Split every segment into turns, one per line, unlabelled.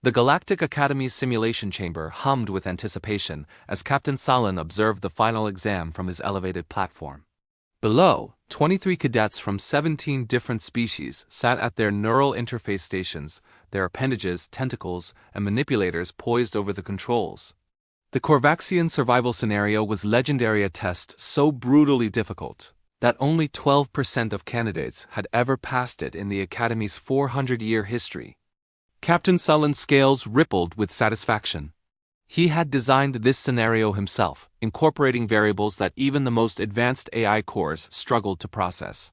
The Galactic Academy's simulation chamber hummed with anticipation as Captain Salen observed the final exam from his elevated platform. Below, 23 cadets from 17 different species sat at their neural interface stations, their appendages, tentacles, and manipulators poised over the controls. The Corvaxian survival scenario was legendary, a test so brutally difficult that only 12% of candidates had ever passed it in the Academy's 400-year history. Captain Salen's scales rippled with satisfaction. He had designed this scenario himself, incorporating variables that even the most advanced AI cores struggled to process.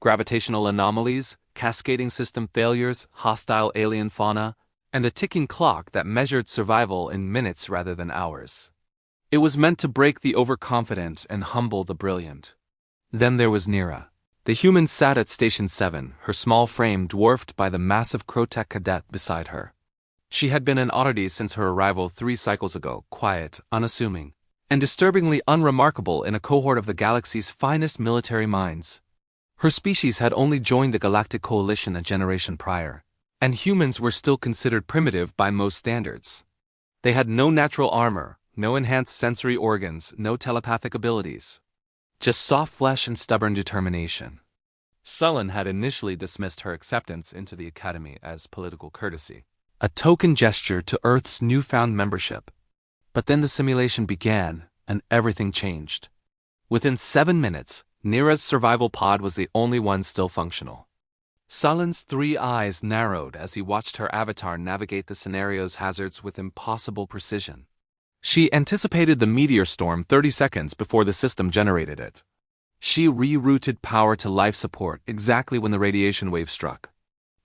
Gravitational anomalies, cascading system failures, hostile alien fauna, and a ticking clock that measured survival in minutes rather than hours. It was meant to break the overconfident and humble the brilliant. Then there was Nerra. The human sat at Station 7, her small frame dwarfed by the massive Crotech cadet beside her. She had been an oddity since her arrival 3 cycles ago, quiet, unassuming, and disturbingly unremarkable in a cohort of the galaxy's finest military minds. Her species had only joined the Galactic Coalition a generation prior, and humans were still considered primitive by most standards. They had no natural armor, no enhanced sensory organs, no telepathic abilities. Just soft flesh and stubborn determination. Salen had initially dismissed her acceptance into the Academy as political courtesy, a token gesture to Earth's newfound membership. But then the simulation began, and everything changed. Within 7 minutes, Nerra's survival pod was the only one still functional. Salen's 3 eyes narrowed as he watched her avatar navigate the scenario's hazards with impossible precision. She anticipated the meteor storm 30 seconds before the system generated it. She rerouted power to life support exactly when the radiation wave struck.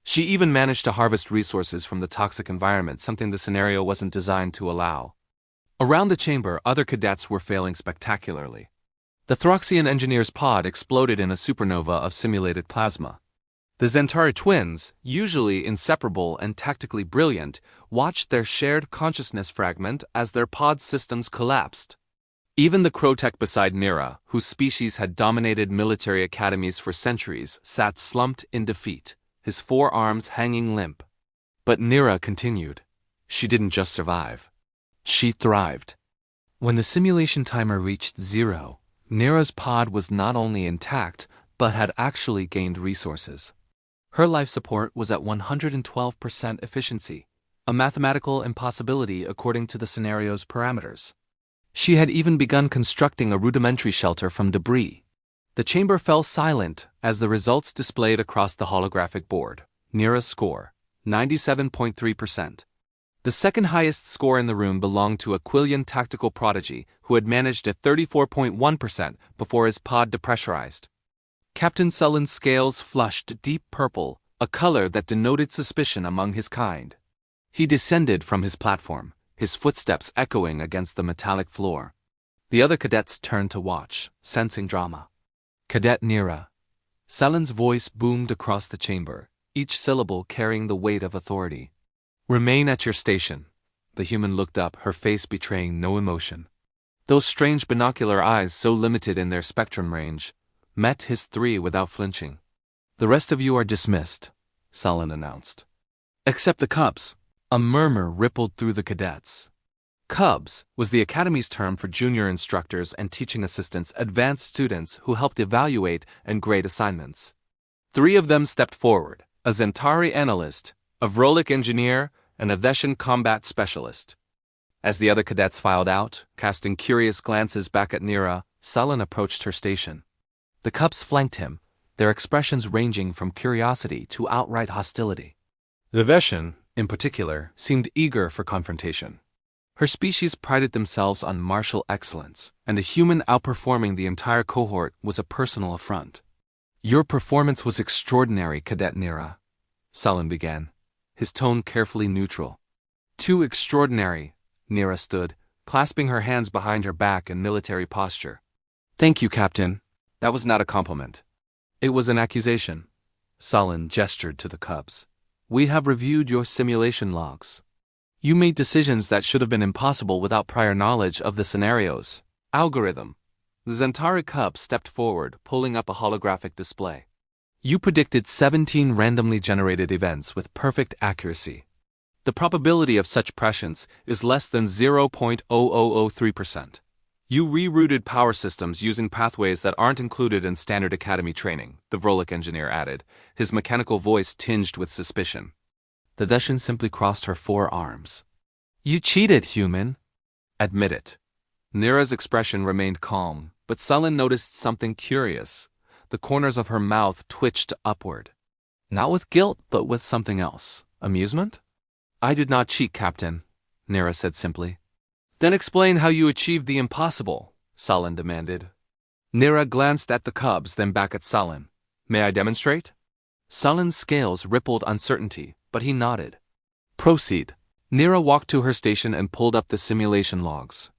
She even managed to harvest resources from the toxic environment, something the scenario wasn't designed to allow. Around the chamber, other cadets were failing spectacularly. The Throxian engineer's pod exploded in a supernova of simulated plasma. The Zentari twins, usually inseparable and tactically brilliant, watched their shared consciousness fragment as their pod systems collapsed. Even the Crotech beside Nerra, whose species had dominated military academies for centuries, sat slumped in defeat, his 4 arms hanging limp. But Nerra continued. She didn't just survive. She thrived. When the simulation timer reached 0, Nerra's pod was not only intact, but had actually gained resources. Her life support was at 112% efficiency, a mathematical impossibility according to the scenario's parameters. She had even begun constructing a rudimentary shelter from debris. The chamber fell silent as the results displayed across the holographic board. Nerra's score, 97.3%. The second highest score in the room belonged to a Quillian tactical prodigy who had managed at 34.1% before his pod depressurized. Captain Salen's scales flushed deep purple, a color that denoted suspicion among his kind. He descended from his platform, his footsteps echoing against the metallic floor. The other cadets turned to watch, sensing drama. Cadet Nerra. Salen's voice boomed across the chamber, each syllable carrying the weight of authority. Remain at your station. The human looked up, her face betraying no emotion. Those strange binocular eyes, so limited in their spectrum range, met his 3 without flinching. The rest of you are dismissed, Salen announced. Except the Cubs. A murmur rippled through the cadets. Cubs was the Academy's term for junior instructors and teaching assistants, advanced students who helped evaluate and grade assignments. 3 of them stepped forward, a Zentari analyst, a Vrolic engineer, and a Veshan combat specialist. As the other cadets filed out, casting curious glances back at Nerra, Salen approached her station. The Cubs flanked him, their expressions ranging from curiosity to outright hostility. The Veshan, in particular, seemed eager for confrontation. Her species prided themselves on martial excellence, and a human outperforming the entire cohort was a personal affront. Your performance was extraordinary, Cadet Nerra, Salen began, his tone carefully neutral. Too extraordinary, Nerra stood, clasping her hands behind her back in military posture. Thank you, Captain. That was not a compliment. It was an accusation. Salen gestured to the Cubs. We have reviewed your simulation logs. You made decisions that should have been impossible without prior knowledge of the scenarios. Algorithm. The Zentari Cub stepped forward, pulling up a holographic display. You predicted 17 randomly generated events with perfect accuracy. The probability of such prescience is less than 0.0003%. You rerouted power systems using pathways that aren't included in standard academy training, the Vrolic engineer added, his mechanical voice tinged with suspicion. The Dushan simply crossed her forearms. You cheated, human. Admit it. Nerra's expression remained calm, but Sullen noticed something curious. The corners of her mouth twitched upward. Not with guilt, but with something else. Amusement? I did not cheat, Captain, Nerra said simply. Then explain how you achieved the impossible, Sullen demanded. Nerra glanced at the cubs, then back at Sullen. May I demonstrate? Sullen's scales rippled uncertainty, but he nodded. Proceed. Nerra walked to her station and pulled up the simulation logs.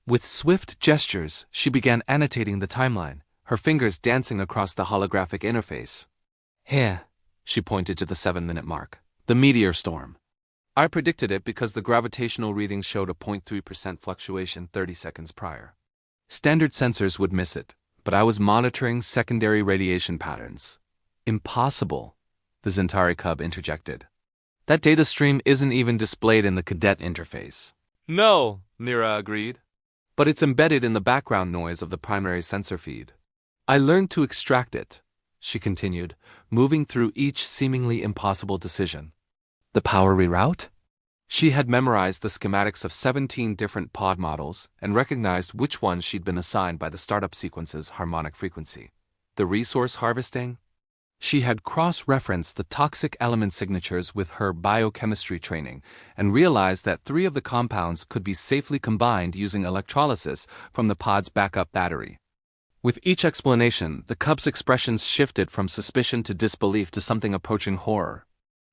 With swift gestures, she began annotating the timeline, her fingers dancing across the holographic interface. Here, she pointed to the 7-minute mark. The meteor storm. I predicted it because the gravitational readings showed a 0.3% fluctuation 30 seconds prior. Standard sensors would miss it, but I was monitoring secondary radiation patterns. Impossible, the Zentari cub interjected. That data stream isn't even displayed in the cadet interface. No, Nerra agreed. But it's embedded in the background noise of the primary sensor feed. I learned to extract it, she continued, moving through each seemingly impossible decision. The power reroute? She had memorized the schematics of 17 different pod models and recognized which ones she'd been assigned by the startup sequence's harmonic frequency. The resource harvesting? She had cross-referenced the toxic element signatures with her biochemistry training and realized that 3 of the compounds could be safely combined using electrolysis from the pod's backup battery. With each explanation, the cub's expressions shifted from suspicion to disbelief to something approaching horror.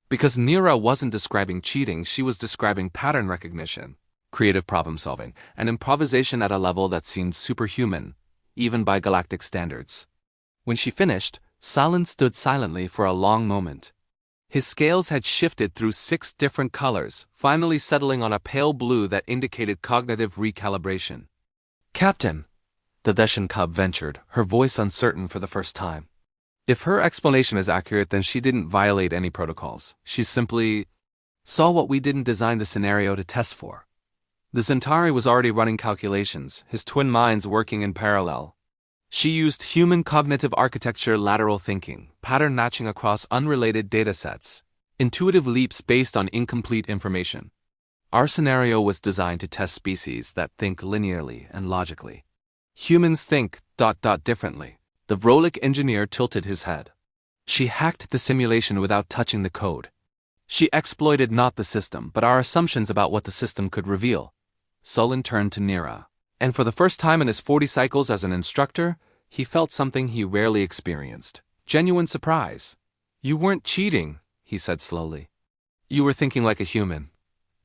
Because Nerra wasn't describing cheating, she was describing pattern recognition, creative problem-solving, and improvisation at a level that seemed superhuman, even by galactic standards. When she finished, Sullen stood silently for a long moment. His scales had shifted through 6 different colors, finally settling on a pale blue that indicated cognitive recalibration. Captain, the Deshan cub ventured, her voice uncertain for the first time. If her explanation is accurate, then she didn't violate any protocols. She simply saw what we didn't design the scenario to test for. The Zentari was already running calculations, his twin minds working in parallel. She used human cognitive architecture lateral thinking, pattern matching across unrelated datasets, intuitive leaps based on incomplete information. Our scenario was designed to test species that think linearly and logically. Humans think ... differently. The Vrolic engineer tilted his head. She hacked the simulation without touching the code. She exploited not the system, but our assumptions about what the system could reveal. Sullen turned to Nerra, and for the first time in his 40 cycles as an instructor, he felt something he rarely experienced. Genuine surprise. You weren't cheating, he said slowly. You were thinking like a human.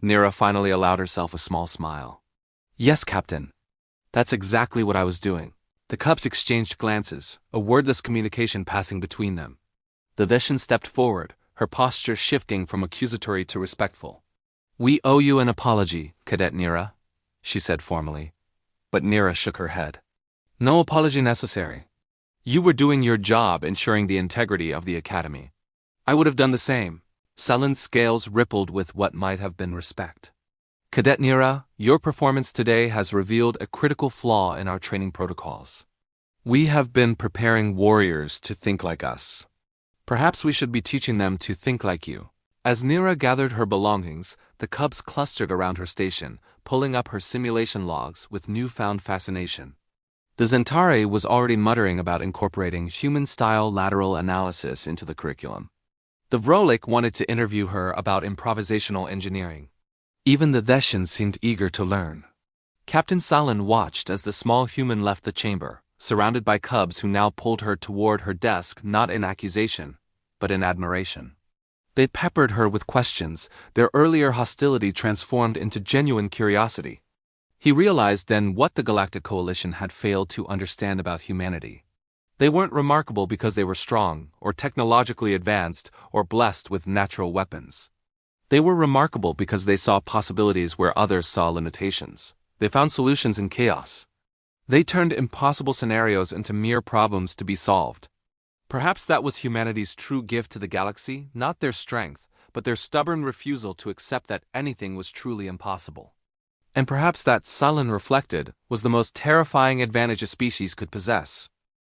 Nerra finally allowed herself a small smile. Yes, Captain. That's exactly what I was doing. The cubs exchanged glances, a wordless communication passing between them. The Veshan stepped forward, her posture shifting from accusatory to respectful. We owe you an apology, Cadet Nerra, she said formally. But Nerra shook her head. No apology necessary. You were doing your job ensuring the integrity of the Academy. I would have done the same. Sullen's scales rippled with what might have been respect. Cadet Nerra, your performance today has revealed a critical flaw in our training protocols. We have been preparing warriors to think like us. Perhaps we should be teaching them to think like you. As Nerra gathered her belongings, the cubs clustered around her station, pulling up her simulation logs with newfound fascination. The Zentari was already muttering about incorporating human-style lateral analysis into the curriculum. The Vrolic wanted to interview her about improvisational engineering. Even the Theshan seemed eager to learn. Captain Sullen watched as the small human left the chamber, surrounded by cubs who now pulled her toward her desk not in accusation, but in admiration. They peppered her with questions, their earlier hostility transformed into genuine curiosity. He realized then what the Galactic Coalition had failed to understand about humanity. They weren't remarkable because they were strong, or technologically advanced, or blessed with natural weapons. They were remarkable because they saw possibilities where others saw limitations. They found solutions in chaos. They turned impossible scenarios into mere problems to be solved. Perhaps that was humanity's true gift to the galaxy, not their strength, but their stubborn refusal to accept that anything was truly impossible. And perhaps that, Salin reflected, was the most terrifying advantage a species could possess.